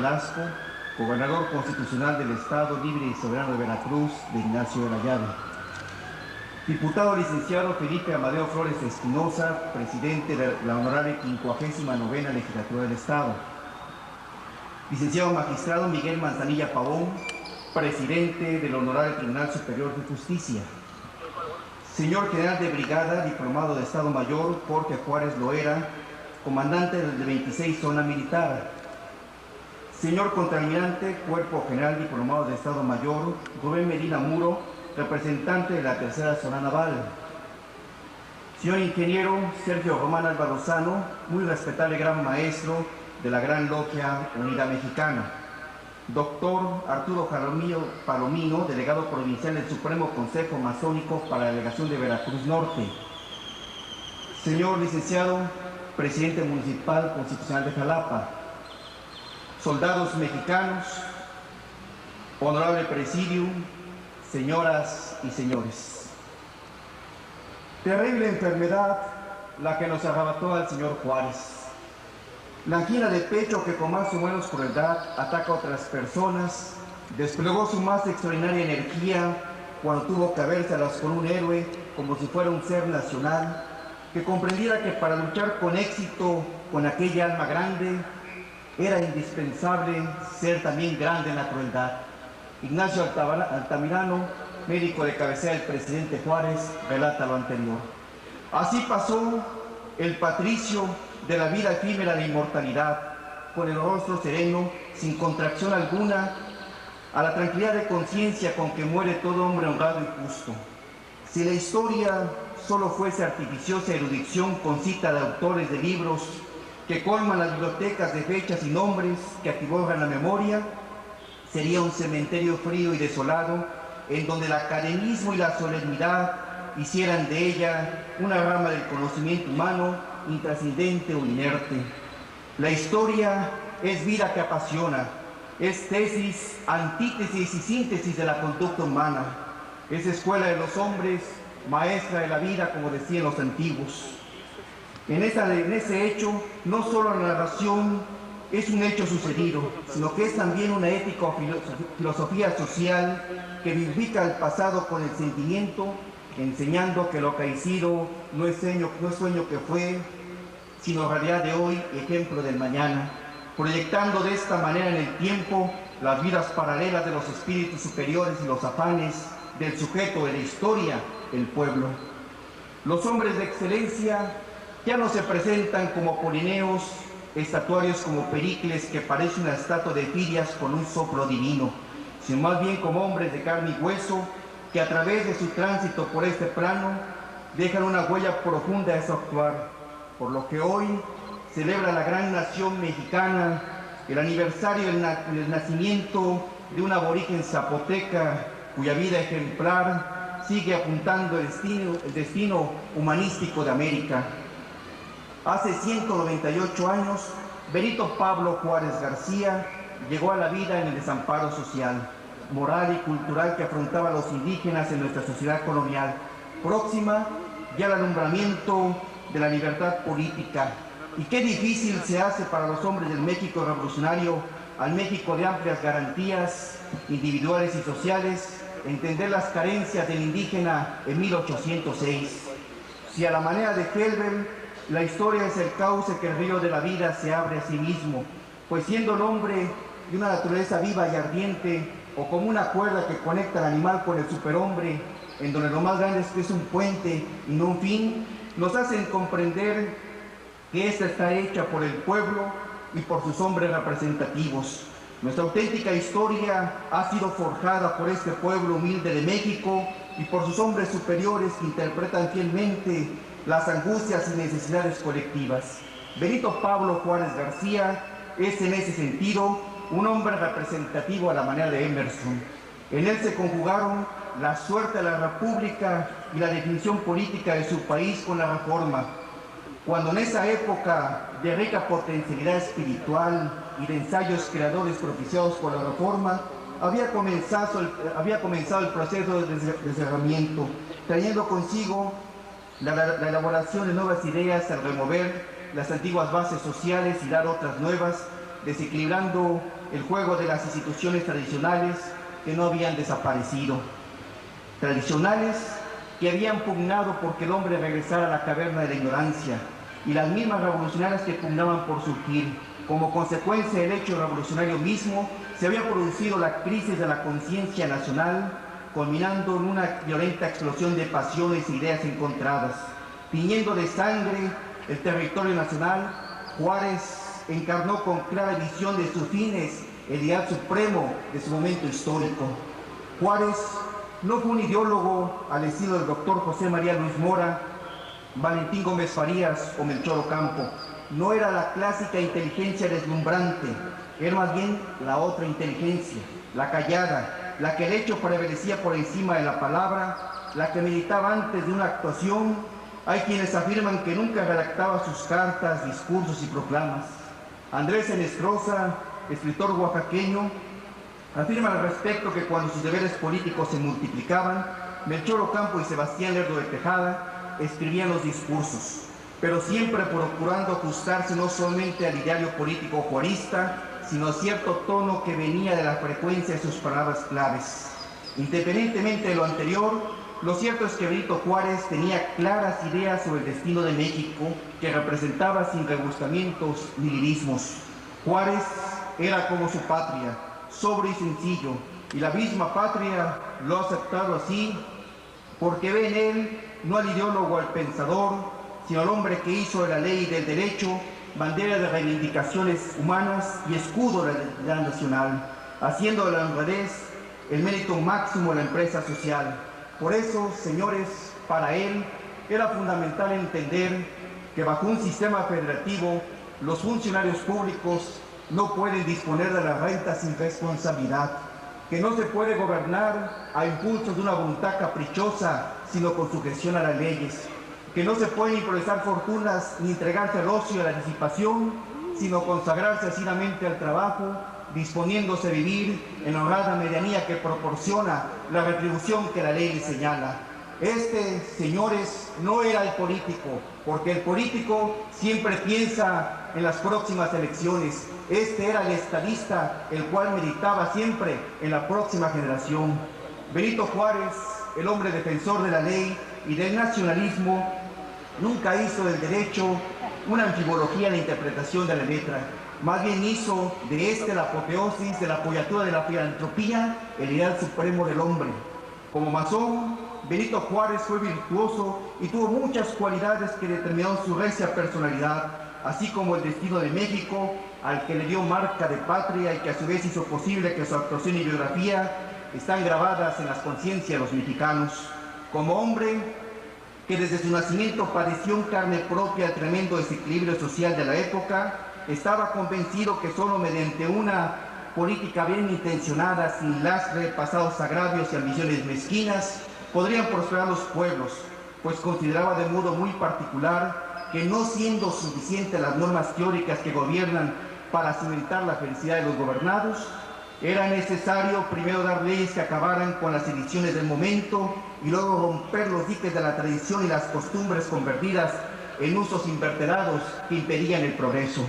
Velasco, gobernador constitucional del Estado Libre y Soberano de Veracruz, de Ignacio de la Llave. Diputado licenciado Felipe Amadeo Flores Espinosa, presidente de la Honorable 59ª Legislatura del Estado. Licenciado magistrado Miguel Manzanilla Pavón, presidente del Honorable Tribunal Superior de Justicia. Señor general de brigada, diplomado de Estado Mayor, Jorge Juárez Loera, comandante del 26 Zona Militar. Señor contraalmirante, Cuerpo General Diplomado de Estado Mayor, Rubén Medina Muro, representante de la Tercera Zona Naval. Señor ingeniero Sergio Román Alvarozano, muy respetable gran maestro de la Gran Logia Unida Mexicana. Doctor Arturo Palomino, delegado provincial del Supremo Consejo Masónico para la Delegación de Veracruz Norte. Señor licenciado, presidente municipal constitucional de Jalapa. Soldados mexicanos, honorable presidium, señoras y señores. Terrible enfermedad la que nos arrebató al señor Juárez. La angina de pecho que con más o menos crueldad ataca a otras personas, desplegó su más extraordinaria energía cuando tuvo que habérselas con un héroe como si fuera un ser nacional, que comprendiera que para luchar con éxito con aquella alma grande, era indispensable ser también grande en la crueldad. Ignacio Altamirano, médico de cabecera del presidente Juárez, relata lo anterior. Así pasó el patricio de la vida efímera de inmortalidad, con el rostro sereno, sin contracción alguna, a la tranquilidad de conciencia con que muere todo hombre honrado y justo. Si la historia solo fuese artificiosa erudición con cita de autores de libros que colman las bibliotecas de fechas y nombres que atiborran la memoria, sería un cementerio frío y desolado, en donde el academismo y la solemnidad hicieran de ella una rama del conocimiento humano, intrascendente o inerte. La historia es vida que apasiona, es tesis, antítesis y síntesis de la conducta humana, es escuela de los hombres, maestra de la vida, como decían los antiguos. En ese hecho, no solo la narración es un hecho sucedido, sino que es también una ética o filosofía social que vivifica el pasado con el sentimiento, enseñando que lo acaecido no es sueño que fue, sino realidad de hoy, ejemplo del mañana, proyectando de esta manera en el tiempo las vidas paralelas de los espíritus superiores y los afanes del sujeto de la historia, el pueblo. Los hombres de excelencia ya no se presentan como polineos, estatuarios como Pericles, que parece una estatua de Firias con un soplo divino, sino más bien como hombres de carne y hueso, que a través de su tránsito por este plano dejan una huella profunda de su actuar, por lo que hoy celebra la gran nación mexicana el aniversario del nacimiento de un aborigen zapoteca cuya vida ejemplar sigue apuntando el destino humanístico de América. Hace 198 años, Benito Pablo Juárez García llegó a la vida en el desamparo social, moral y cultural que afrontaba a los indígenas en nuestra sociedad colonial, próxima ya al alumbramiento de la libertad política. Y qué difícil se hace para los hombres del México revolucionario, al México de amplias garantías individuales y sociales, entender las carencias del indígena en 1806. Si a la manera de Helbel, la historia es el cauce que el río de la vida se abre a sí mismo, pues siendo el hombre de una naturaleza viva y ardiente, o como una cuerda que conecta al animal con el superhombre, en donde lo más grande es que es un puente y no un fin, nos hacen comprender que esta está hecha por el pueblo y por sus hombres representativos. Nuestra auténtica historia ha sido forjada por este pueblo humilde de México y por sus hombres superiores que interpretan fielmente las angustias y necesidades colectivas. Benito Pablo Juárez García es en ese sentido un hombre representativo a la manera de Emerson. En él se conjugaron la suerte de la República y la definición política de su país con la Reforma. Cuando en esa época de rica potencialidad espiritual y de ensayos creadores propiciados por la Reforma, había comenzado el proceso de descerramiento, trayendo consigo la elaboración de nuevas ideas al remover las antiguas bases sociales y dar otras nuevas, desequilibrando el juego de las instituciones tradicionales que no habían desaparecido. Tradicionales que habían pugnado porque el hombre regresara a la caverna de la ignorancia, y las mismas revolucionarias que pugnaban por surgir. Como consecuencia del hecho revolucionario mismo, se había producido la crisis de la conciencia nacional, culminando en una violenta explosión de pasiones e ideas encontradas. Tiñendo de sangre el territorio nacional, Juárez encarnó con clara visión de sus fines el ideal supremo de su momento histórico. Juárez no fue un ideólogo al estilo del doctor José María Luis Mora, Valentín Gómez Farías o Melchor Ocampo. No era la clásica inteligencia deslumbrante, era más bien la otra inteligencia, la callada, la que el hecho prevalecía por encima de la palabra, la que meditaba antes de una actuación. Hay quienes afirman que nunca redactaba sus cartas, discursos y proclamas. Andrés Enestrosa, escritor oaxaqueño, afirma al respecto que cuando sus deberes políticos se multiplicaban, Melchor Ocampo y Sebastián Lerdo de Tejada escribían los discursos, pero siempre procurando ajustarse no solamente al ideario político juarista, sino a cierto tono que venía de la frecuencia de sus palabras claves. Independientemente de lo anterior, lo cierto es que Benito Juárez tenía claras ideas sobre el destino de México que representaba sin rebuscamientos ni lirismos. Juárez era como su patria, sobrio y sencillo, y la misma patria lo ha aceptado así porque ve en él no al ideólogo, al pensador, sino al hombre que hizo de la ley y del derecho bandera de reivindicaciones humanas y escudo de la identidad nacional, haciendo de la honradez el mérito máximo de la empresa social. Por eso, señores, para él era fundamental entender que bajo un sistema federativo los funcionarios públicos no pueden disponer de la renta sin responsabilidad, que no se puede gobernar a impulsos de una voluntad caprichosa, sino con sujeción a las leyes, que no se pueden improvisar fortunas ni entregarse al ocio y a la disipación, sino consagrarse asidamente al trabajo, disponiéndose a vivir en la honrada medianía que proporciona la retribución que la ley le señala. Este, señores, no era el político, porque el político siempre piensa en las próximas elecciones. Este era el estadista, el cual meditaba siempre en la próxima generación. Benito Juárez, el hombre defensor de la ley y del nacionalismo, nunca hizo del derecho una anfibología en la interpretación de la letra. Más bien hizo de este la apoteosis de la apoyatura de la filantropía, el ideal supremo del hombre. Como masón, Benito Juárez fue virtuoso y tuvo muchas cualidades que determinaron su recia personalidad, así como el destino de México, al que le dio marca de patria y que a su vez hizo posible que su actuación y biografía están grabadas en las conciencias de los mexicanos. Como hombre que desde su nacimiento padeció en carne propia el tremendo desequilibrio social de la época, estaba convencido que solo mediante una política bien intencionada, sin lastre, pasados agravios y ambiciones mezquinas, podrían prosperar los pueblos, pues consideraba de modo muy particular que no siendo suficientes las normas teóricas que gobiernan para cimentar la felicidad de los gobernados, era necesario primero dar leyes que acabaran con las ediciones del momento y luego romper los diques de la tradición y las costumbres convertidas en usos inverterados que impedían el progreso.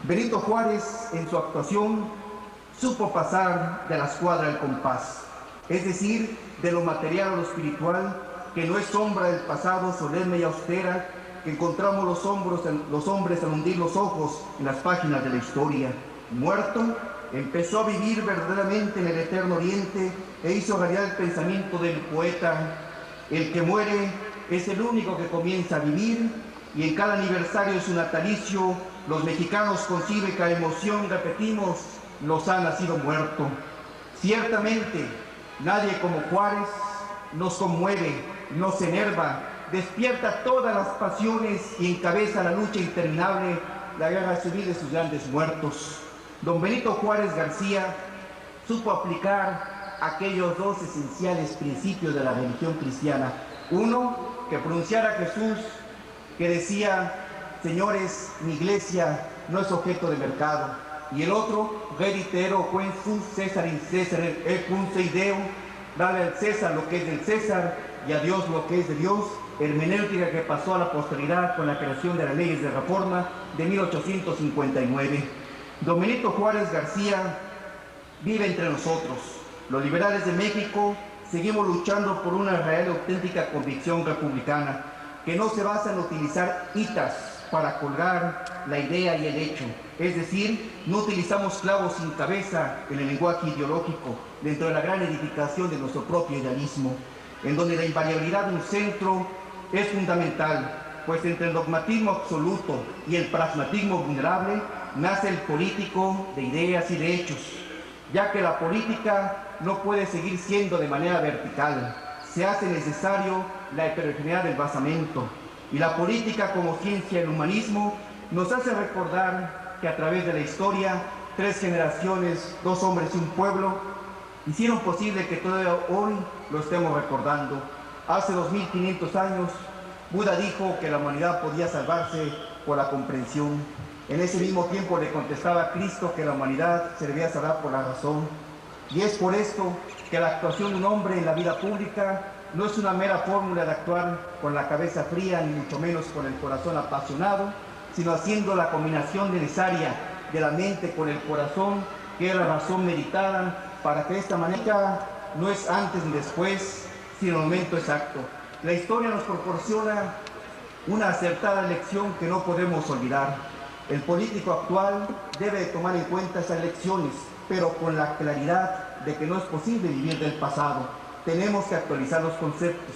Benito Juárez, en su actuación, supo pasar de la escuadra al compás, es decir, de lo material a lo espiritual, que no es sombra del pasado solemne y austera que encontramos los hombres al hundir los ojos en las páginas de la historia. Muerto, empezó a vivir verdaderamente en el eterno oriente e hizo realidad el pensamiento del poeta: el que muere es el único que comienza a vivir, y en cada aniversario de su natalicio los mexicanos con cívica emoción repetimos: nos ha nacido muerto. Ciertamente, nadie como Juárez nos conmueve, nos enerva, despierta todas las pasiones y encabeza la lucha interminable, la guerra civil de sus grandes muertos. Don Benito Juárez García supo aplicar aquellos dos esenciales principios de la religión cristiana. Uno, que pronunciara a Jesús, que decía: señores, mi iglesia no es objeto de mercado. Y el otro, reitero, quen sus César in César, el cum sei Deo, dale al César lo que es del César y a Dios lo que es de Dios, hermenéutica que pasó a la posteridad con la creación de las leyes de reforma de 1859. Don Benito Juárez García vive entre nosotros. Los liberales de México seguimos luchando por una real y auténtica convicción republicana que no se basa en utilizar hitas para colgar la idea y el hecho. Es decir, no utilizamos clavos sin cabeza en el lenguaje ideológico dentro de la gran edificación de nuestro propio idealismo, en donde la invariabilidad de un centro es fundamental, pues entre el dogmatismo absoluto y el pragmatismo vulnerable nace el político de ideas y de hechos, ya que la política no puede seguir siendo de manera vertical, se hace necesario la heterogeneidad del basamento, y la política como ciencia del humanismo nos hace recordar que a través de la historia, 3 generaciones, 2 hombres y un pueblo, hicieron posible que todavía hoy lo estemos recordando. Hace 2500 años, Buda dijo que la humanidad podía salvarse por la comprensión. En ese mismo tiempo le contestaba a Cristo que la humanidad se debía salvar por la razón. Y es por esto que la actuación de un hombre en la vida pública no es una mera fórmula de actuar con la cabeza fría, ni mucho menos con el corazón apasionado, sino haciendo la combinación necesaria de la mente con el corazón, que es la razón meditada, para que esta manera no es antes ni después, sino el momento exacto. La historia nos proporciona una acertada lección que no podemos olvidar. El político actual debe tomar en cuenta esas lecciones, pero con la claridad de que no es posible vivir del pasado. Tenemos que actualizar los conceptos,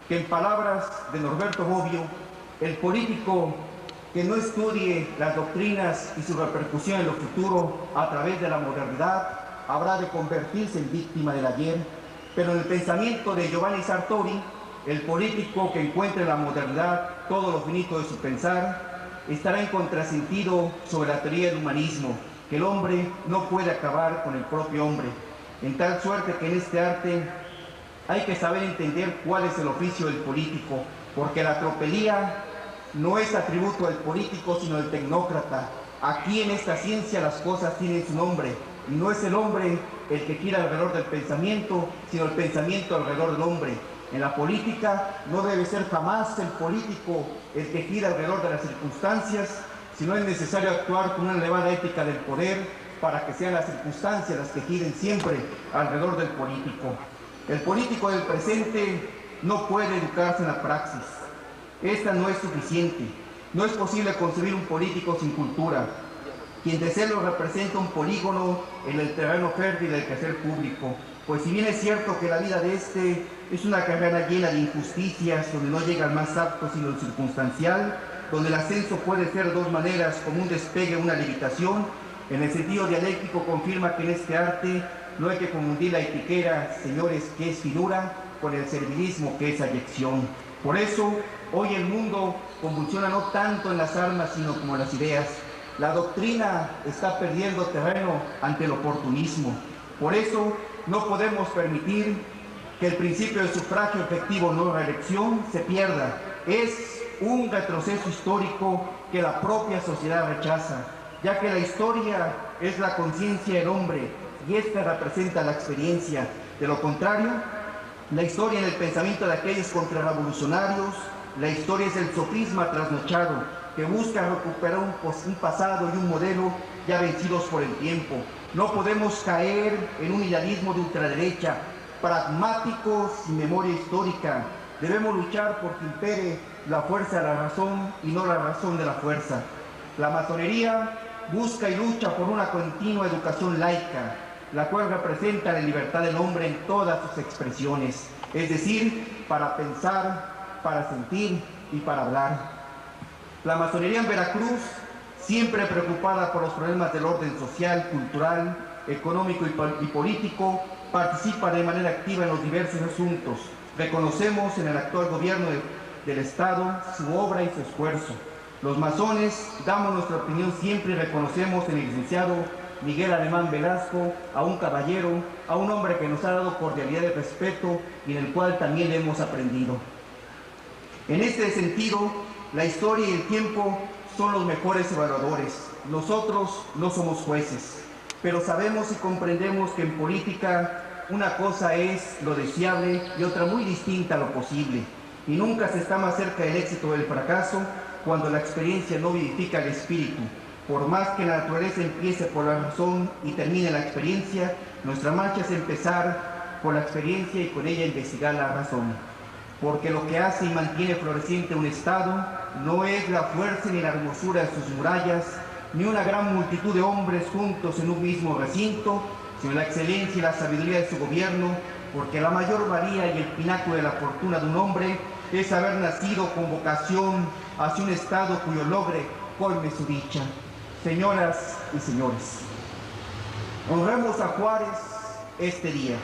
que en palabras de Norberto Bobbio, el político que no estudie las doctrinas y su repercusión en lo futuro a través de la modernidad habrá de convertirse en víctima del ayer. Pero en el pensamiento de Giovanni Sartori, el político que encuentre en la modernidad todo lo finito de su pensar estará en contrasentido sobre la teoría del humanismo, que el hombre no puede acabar con el propio hombre, en tal suerte que en este arte hay que saber entender cuál es el oficio del político, porque la tropelía no es atributo del político, sino del tecnócrata. Aquí en esta ciencia las cosas tienen su nombre, y no es el hombre el que gira alrededor del pensamiento, sino el pensamiento alrededor del hombre. En la política no debe ser jamás el político el que gira alrededor de las circunstancias, sino es necesario actuar con una elevada ética del poder para que sean las circunstancias las que giren siempre alrededor del político. El político del presente no puede educarse en la praxis. Esta no es suficiente. No es posible concebir un político sin cultura. Quien de serlo representa un polígono en el terreno fértil del quehacer público. Pues si bien es cierto que la vida de este es una carrera llena de injusticias, donde no llega al más apto sino el circunstancial, donde el ascenso puede ser de 2 maneras, como un despegue o una levitación, en el sentido dialéctico confirma que en este arte no hay que confundir la etiquera, señores, que es finura, con el servilismo, que es ayección. Por eso, hoy el mundo convulsiona no tanto en las armas, sino como en las ideas. La doctrina está perdiendo terreno ante el oportunismo. Por eso, no podemos permitir que el principio de sufragio efectivo no reelección se pierda. Es un retroceso histórico que la propia sociedad rechaza, ya que la historia es la conciencia del hombre y esta representa la experiencia. De lo contrario, la historia en el pensamiento de aquellos contrarrevolucionarios, la historia es el sofisma trasnochado que busca recuperar un pasado y un modelo ya vencidos por el tiempo. No podemos caer en un idealismo de ultraderecha, pragmáticos sin memoria histórica. Debemos luchar por que impere la fuerza de la razón y no la razón de la fuerza. La masonería busca y lucha por una continua educación laica, la cual representa la libertad del hombre en todas sus expresiones, es decir, para pensar, para sentir y para hablar. La masonería en Veracruz, siempre preocupada por los problemas del orden social, cultural, económico y político, participa de manera activa en los diversos asuntos. Reconocemos en el actual gobierno del Estado su obra y su esfuerzo. Los masones damos nuestra opinión siempre y reconocemos en el licenciado Miguel Alemán Velasco a un caballero, a un hombre que nos ha dado cordialidad y respeto y en el cual también hemos aprendido. En este sentido, la historia y el tiempo son los mejores evaluadores. Nosotros no somos jueces, pero sabemos y comprendemos que en política una cosa es lo deseable y otra muy distinta a lo posible. Y nunca se está más cerca del éxito o del fracaso cuando la experiencia no vivifica el espíritu. Por más que la naturaleza empiece por la razón y termine la experiencia, nuestra marcha es empezar por la experiencia y con ella investigar la razón. Porque lo que hace y mantiene floreciente un Estado no es la fuerza ni la hermosura de sus murallas, ni una gran multitud de hombres juntos en un mismo recinto, sino la excelencia y la sabiduría de su gobierno, porque la mayor valía y el pináculo de la fortuna de un hombre es haber nacido con vocación hacia un Estado cuyo logre colme su dicha. Señoras y señores, honremos a Juárez este día.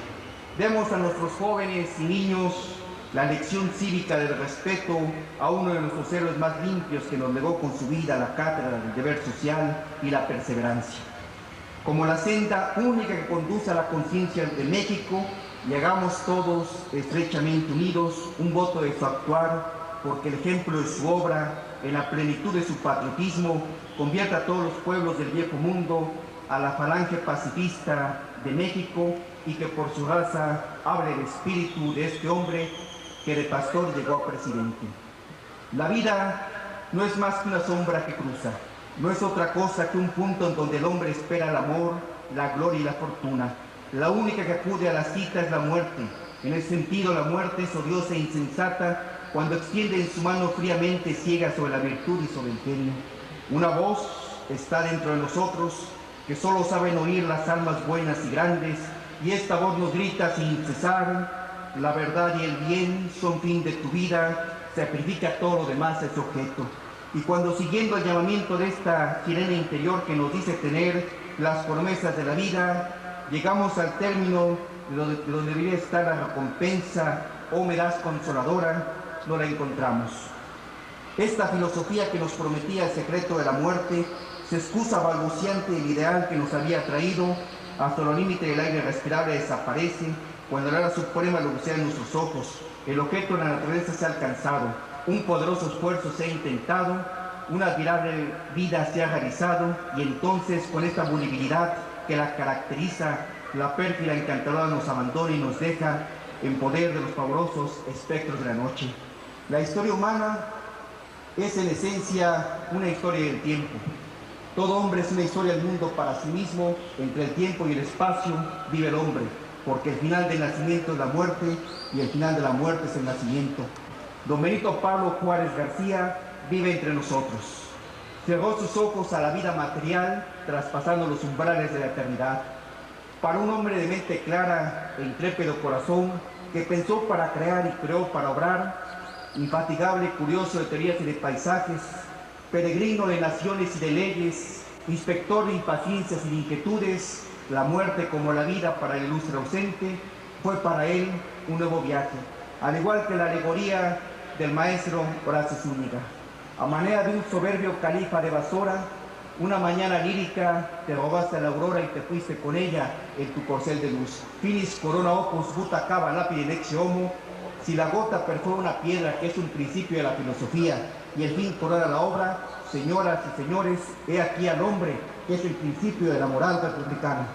Demos a nuestros jóvenes y niños la lección cívica del respeto a uno de nuestros héroes más limpios que nos legó con su vida la cátedra del deber social y la perseverancia. Como la senda única que conduce a la conciencia de México, y hagamos todos estrechamente unidos un voto de su actuar, porque el ejemplo de su obra, en la plenitud de su patriotismo, convierta a todos los pueblos del viejo mundo a la falange pacifista de México y que por su raza hable el espíritu de este hombre que de pastor llegó a presidente. La vida no es más que una sombra que cruza, no es otra cosa que un punto en donde el hombre espera el amor, la gloria y la fortuna. La única que acude a la cita es la muerte. En ese sentido, la muerte es odiosa e insensata cuando extiende en su mano fríamente ciega sobre la virtud y sobre el genio. Una voz está dentro de nosotros que solo saben oír las almas buenas y grandes, y esta voz nos grita sin cesar: la verdad y el bien son fin de tu vida, sacrifica todo lo demás a ese objeto. Y cuando, siguiendo el llamamiento de esta sirena interior que nos dice tener las promesas de la vida, llegamos al término de donde debería estar la recompensa, oh medaz consoladora, no la encontramos. Esta filosofía que nos prometía el secreto de la muerte se excusa balbuciante del ideal que nos había traído hasta el límite del aire respirable desaparece cuando la hora suprema lo bucea en nuestros ojos. El objeto de la naturaleza se ha alcanzado, un poderoso esfuerzo se ha intentado, una admirable vida se ha realizado, y entonces con esta volubilidad que la caracteriza, la pérfida encantadora nos abandona y nos deja en poder de los pavorosos espectros de la noche. La historia humana es en esencia una historia del tiempo. Todo hombre es una historia del mundo para sí mismo. Entre el tiempo y el espacio vive el hombre, porque el final del nacimiento es la muerte y el final de la muerte es el nacimiento. Don Benito Pablo Juárez García vive entre nosotros. Cerró sus ojos a la vida material, traspasando los umbrales de la eternidad. Para un hombre de mente clara e intrépido corazón, que pensó para crear y creó para obrar, infatigable, curioso de teorías y de paisajes, peregrino de naciones y de leyes, inspector de impaciencias y de inquietudes, la muerte como la vida para el ilustre ausente fue para él un nuevo viaje, al igual que la alegoría del maestro Horacio Zúñiga. A manera de un soberbio califa de Basora, una mañana lírica te robaste la aurora y te fuiste con ella en tu corcel de luz. Finis corona opus buta cava lapide lexio homo. Si la gota perfora una piedra, que es un principio de la filosofía, y el fin corona la obra, señoras y señores, he aquí al hombre, que es el principio de la moral republicana.